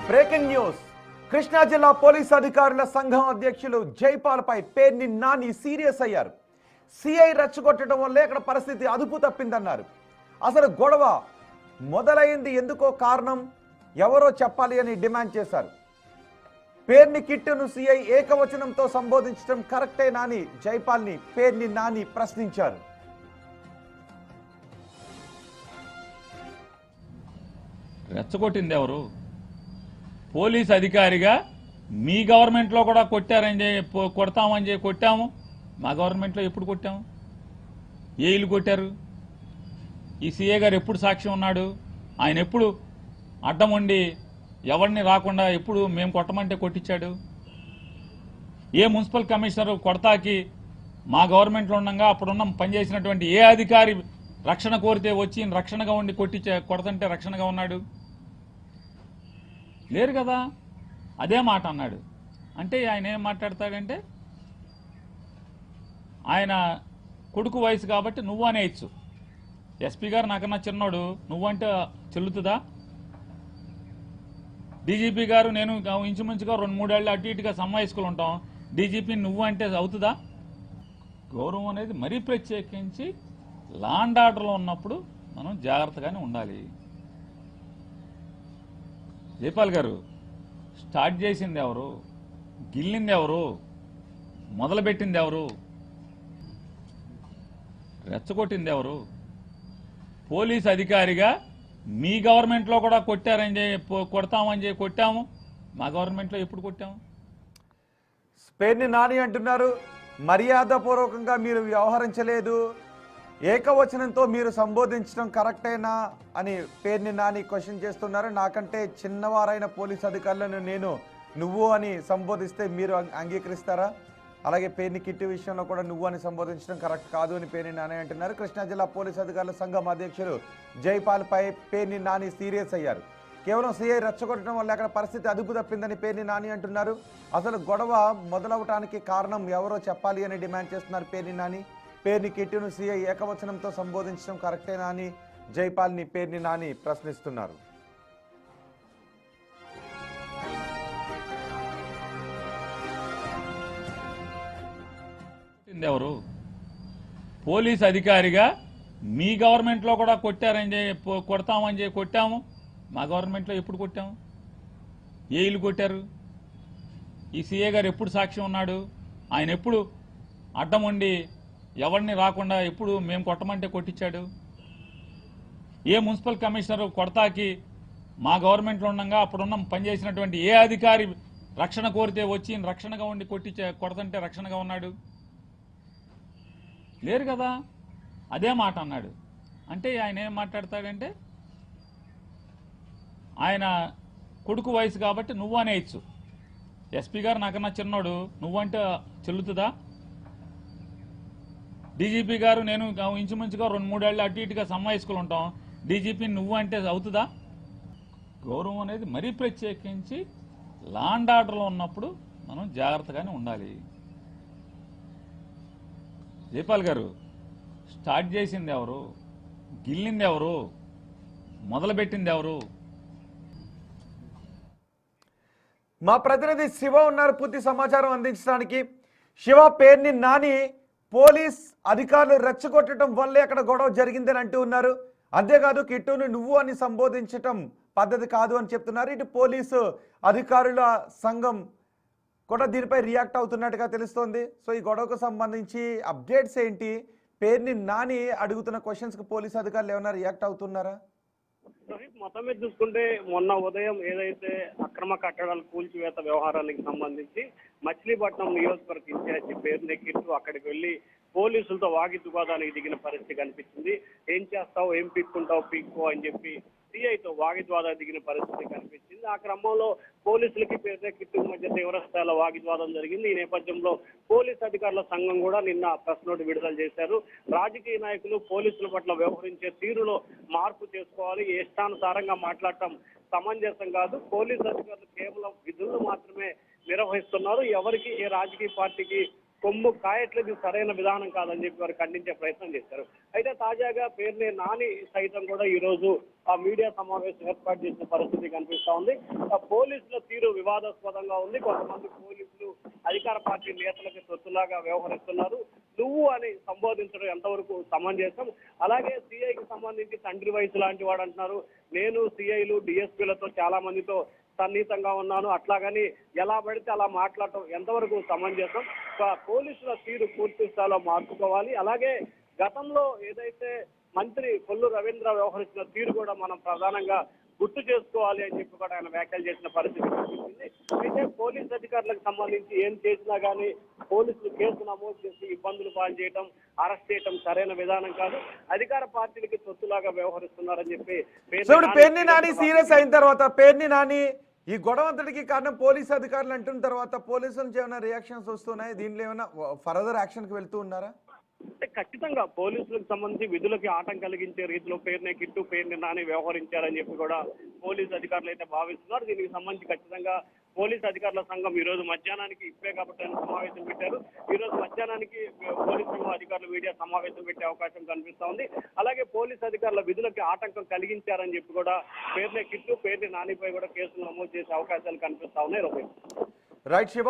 Breaking news. Krishna జిల్లా police అధికారుల సంఘం అధ్యక్షులు జైపాల్పై పేర్ని నాని సీరియస్ అయ్యారు. సిఐ రెచ్చగొట్టడం వల్లే అక్కడ పరిస్థితి అదుపు తప్పిందన్నారు. అసలు గొడవ మొదలైంది ఎందుకో కారణం ఎవరో చెప్పాలి అని డిమాండ్ చేశారు. పేర్ని కిట్టును సిఐ ఏకవచనంతో సంబోధించడం కరెక్టేనా అని జైపాల్ని పేర్ని నాని ప్రశ్నించారు. రెచ్చగొట్టింది ఎవరు? పోలీస్ అధికారిగా మీ గవర్నమెంట్లో కూడా కొట్టారని కొడతామని కొట్టాము. మా గవర్నమెంట్లో ఎప్పుడు కొట్టాము? ఏ ఇల్లు కొట్టారు? ఈ సీఏ గారు ఎప్పుడు సాక్ష్యం ఉన్నాడు? ఆయన ఎప్పుడు అడ్డం ఉండి ఎవరిని రాకుండా ఎప్పుడు మేము కొట్టమంటే కొట్టించాడు? ఏ మున్సిపల్ కమిషనర్ కొడతాకి మా గవర్నమెంట్లో ఉండగా అప్పుడున్న పనిచేసినటువంటి ఏ అధికారి రక్షణ కోరితే వచ్చి రక్షణగా ఉండి కొడతంటే రక్షణగా ఉన్నాడు? లేరు కదా. అదే మాట అన్నాడు. అంటే ఆయన ఏం మాట్లాడతాడంటే ఆయన కొడుకు వయసు కాబట్టి నువ్వు అనేయచ్చు. ఎస్పీ గారు నాకన్నా చిన్నోడు, నువ్వంటే చెల్లుతుందా? డీజీపీ గారు నేను ఇంచుమించుగా 2-3 ఏళ్ళు అటు ఇటుగా సమ్మాయిస్కులు ఉంటాం. డీజీపీ నువ్వు అంటే అవుతుందా? గౌరవం అనేది మరీ ప్రత్యేకించి లాండ్ ఆర్డర్లో ఉన్నప్పుడు మనం జాగ్రత్తగానే ఉండాలి. జైపాల్ గారు స్టార్ట్ చేసింది ఎవరు? గిల్లింది ఎవరు? మొదలుపెట్టింది ఎవరు? రెచ్చగొట్టింది ఎవరు? పోలీస్ అధికారిగా మీ గవర్నమెంట్లో కూడా కొట్టారని కొడతామని కొట్టాము. మా గవర్నమెంట్లో ఎప్పుడు కొట్టాము? పేర్ని నాని అంటున్నారు మర్యాదపూర్వకంగా మీరు వ్యవహరించలేదు, ఏకవచనంతో మీరు సంబోధించడం కరెక్టేనా అని పేర్ని నాని క్వశ్చన్ చేస్తున్నారు. నాకంటే చిన్నవారైన పోలీస్ అధికారులను నేను నువ్వు అని సంబోధిస్తే మీరు అంగీకరిస్తారా? అలాగే పేర్ని కిట్టి విషయంలో కూడా నువ్వు అని సంబోధించడం కరెక్ట్ కాదు అని పేర్ని నాని అంటున్నారు. కృష్ణా జిల్లా పోలీసు అధికారుల సంఘం అధ్యక్షులు జైపాల్పై పేర్ని నాని సీరియస్ అయ్యారు. కేవలం సీఐ రెచ్చగొట్టడం వల్ల అక్కడ పరిస్థితి అదుపు తప్పిందని పేర్ని నాని అంటున్నారు. అసలు గొడవ మొదలవటానికి కారణం ఎవరో చెప్పాలి అని డిమాండ్ చేస్తున్నారు పేర్ని నాని. పేర్ని కిట్టును సీఐ ఏకవచనంతో సంబోధించడం కరెక్టేనా అని జైపాల్ని పేర్ని నాని ప్రశ్నిస్తున్నారు. ఎవరు? పోలీస్ అధికారిగా మీ గవర్నమెంట్లో కూడా కొట్టారని కొడతామని కొట్టాము. మా గవర్నమెంట్లో ఎప్పుడు కొట్టాము? ఏ ఇల్లు కొట్టారు? ఈ సీఏ గారు ఎప్పుడు సాక్ష్యం ఉన్నాడు? ఆయన ఎప్పుడు అడ్డం ఉండి ఎవరిని రాకుండా ఎప్పుడు మేము కొట్టమంటే కొట్టించాడు? ఏ మున్సిపల్ కమిషనర్ కొడతాకి మా గవర్నమెంట్లో ఉండగా అప్పుడున్న పనిచేసినటువంటి ఏ అధికారి రక్షణ కోరితే వచ్చి రక్షణగా ఉండి కొడతంటే రక్షణగా ఉన్నాడు? లేరు కదా. అదే మాట అన్నాడు. అంటే ఆయన ఏం మాట్లాడతాడంటే ఆయన కొడుకు వయసు కాబట్టి నువ్వు అనేయచ్చు. ఎస్పీ గారు నాకన్నా చిన్నోడు, నువ్వంటే చెల్లుతుందా? డీజీపీ గారు నేను ఇంచుమించుగా 2-3 ఏళ్ళు అటు ఇటుగా సమ్మాయిస్కులు ఉంటాం. డీజీపీ నువ్వు అంటే అవుతుందా? గౌరవం అనేది మరీ ప్రత్యేకించి లాండ్ ఆర్డర్లో ఉన్నప్పుడు మనం జాగ్రత్తగానే ఉండాలి. జైపాల్ గారు స్టార్ట్ చేసింది ఎవరు? గిల్లింది ఎవరు? మొదలుపెట్టింది ఎవరు? మా ప్రతినిధి శివ ఉన్నారు పూర్తి సమాచారం అందించడానికి. శివ, పేర్ని నాని పోలీస్ అధికారులు రెచ్చగొట్టడం వల్లే అక్కడ గొడవ జరిగిందని అంటూ ఉన్నారు. అంతేకాదు కిట్టును నువ్వు అని సంబోధించటం పద్ధతి కాదు అని చెప్తున్నారు. ఇటు పోలీసు అధికారుల సంఘం కూడా దీనిపై రియాక్ట్ అవుతున్నట్టుగా తెలుస్తోంది. సో ఈ గొడవకు సంబంధించి అప్డేట్స్ ఏంటి? పేర్ని నాని అడుగుతున్న క్వశ్చన్స్కి పోలీసు అధికారులు ఏమైనా రియాక్ట్ అవుతున్నారా? మొత్తం మీద చూసుకుంటే మొన్న ఉదయం ఏదైతే అక్రమ కట్టడాల కూల్చివేత వ్యవహారానికి సంబంధించి మచిలీపట్నం నియోజకవర్గ ఇన్ఛార్జి పేర్ని కిట్టు అక్కడికి వెళ్లి పోలీసులతో వాగిద్వాదానికి దిగిన పరిస్థితి కనిపించింది. ఏం చేస్తావు, ఏం పీక్కుంటావు, పీక్కో అని చెప్పి సిఐతో వాగిద్వాదా దిగిన పరిస్థితి కనిపించింది. ఆ క్రమంలో పోలీసులకి పేర్ని కిట్టు మధ్య తీవ్ర స్థాయిలో వాగిద్వాదం జరిగింది. ఈ నేపథ్యంలో పోలీస్ అధికారుల సంఘం కూడా నిన్న ప్రెస్ నోట్ విడుదల చేశారు. రాజకీయ నాయకులు పోలీసుల పట్ల వ్యవహరించే తీరులో మార్పు చేసుకోవాలి. ఇష్టానుసారంగా మాట్లాడటం సమంజసం కాదు. పోలీసు అధికారులు కేవలం విధులను మాత్రమే నిర్వహిస్తున్నారు. ఎవరికి ఏ రాజకీయ పార్టీకి కొమ్ము కాయట్లేదు, ఇది సరైన విధానం కాదని చెప్పి వారు ఖండించే ప్రయత్నం చేశారు. అయితే తాజాగా పేర్ని నాని సైతం కూడా ఈ రోజు ఆ మీడియా సమావేశం ఏర్పాటు చేసిన పరిస్థితి కనిపిస్తా ఉంది. ఆ పోలీసుల తీరు వివాదాస్పదంగా ఉంది. కొంతమంది పోలీసులు అధికార పార్టీ నేతలకు తొత్తులాగా వ్యవహరిస్తున్నారు. నువ్వు అని సంబోధించడం ఎంతవరకు సమంజసం? అలాగే సిఐకి సంబంధించి తండ్రి వయసు లాంటి వాడు అంటున్నారు. నేను సిఐలు డిఎస్పీలతో చాలా మందితో సన్నిహితంగా ఉన్నాను, అట్లాగని ఎలా పడితే అలా మాట్లాడటం ఎంతవరకు సమంజసం? పోలీసుల తీరు పూర్తి స్థాయిలో మార్చుకోవాలి. అలాగే గతంలో ఏదైతే మంత్రి కొల్లు రవీంద్ర వ్యవహరించిన తీరు కూడా మనం ప్రధానంగా గుర్తు చేసుకోవాలి అని చెప్పి కూడా ఆయన వ్యాఖ్యలు చేసిన పరిస్థితి కనిపించింది. అయితే పోలీస్ అధికారులకు సంబంధించి ఏం చేసినా కానీ పోలీసులు కేసు నమోదు చేసి ఇబ్బందులు పాలు చేయడం, అరెస్ట్ చేయడం సరైన విధానం కాదు. అధికార పార్టీలకి తొత్తులాగా వ్యవహరిస్తున్నారని చెప్పి పేర్ని నాని సీరియస్ అయిన తర్వాత పేర్ని నాని ఈ గొడవ అంతటికి కారణం పోలీసు అధికారులు అంటున్న తర్వాత పోలీసుల నుంచి ఏమైనా రియాక్షన్స్ వస్తున్నాయి? దీనిలో ఏమైనా ఫర్దర్ యాక్షన్కి వెళ్తూ ఉన్నారా? అంటే ఖచ్చితంగా పోలీసులకు సంబంధించి విధులకి ఆటం కలిగించే రీతిలో పేర్ని కిట్టు, పేర్ని నాని వ్యవహరించారని చెప్పి కూడా పోలీసు అధికారులు అయితే భావిస్తున్నారు. దీనికి సంబంధించి ఖచ్చితంగా పోలీసు అధికారుల సంఘం ఈ రోజు మధ్యాహ్నానికి ఇప్పే కాబట్టి సమావేశం పెట్టారు. ఈ రోజు మధ్యాహ్నానికి పోలీసు అధికారులు మీడియా సమావేశం పెట్టే అవకాశం కనిపిస్తా ఉంది. అలాగే పోలీసు అధికారుల విధులకి ఆటంకం కలిగించారని చెప్పి కూడా పేర్ని కిట్టు, పేర్ని నానిపై కూడా కేసులు నమోదు చేసే అవకాశాలు కనిపిస్తా ఉన్నాయి. రైట్ శివ.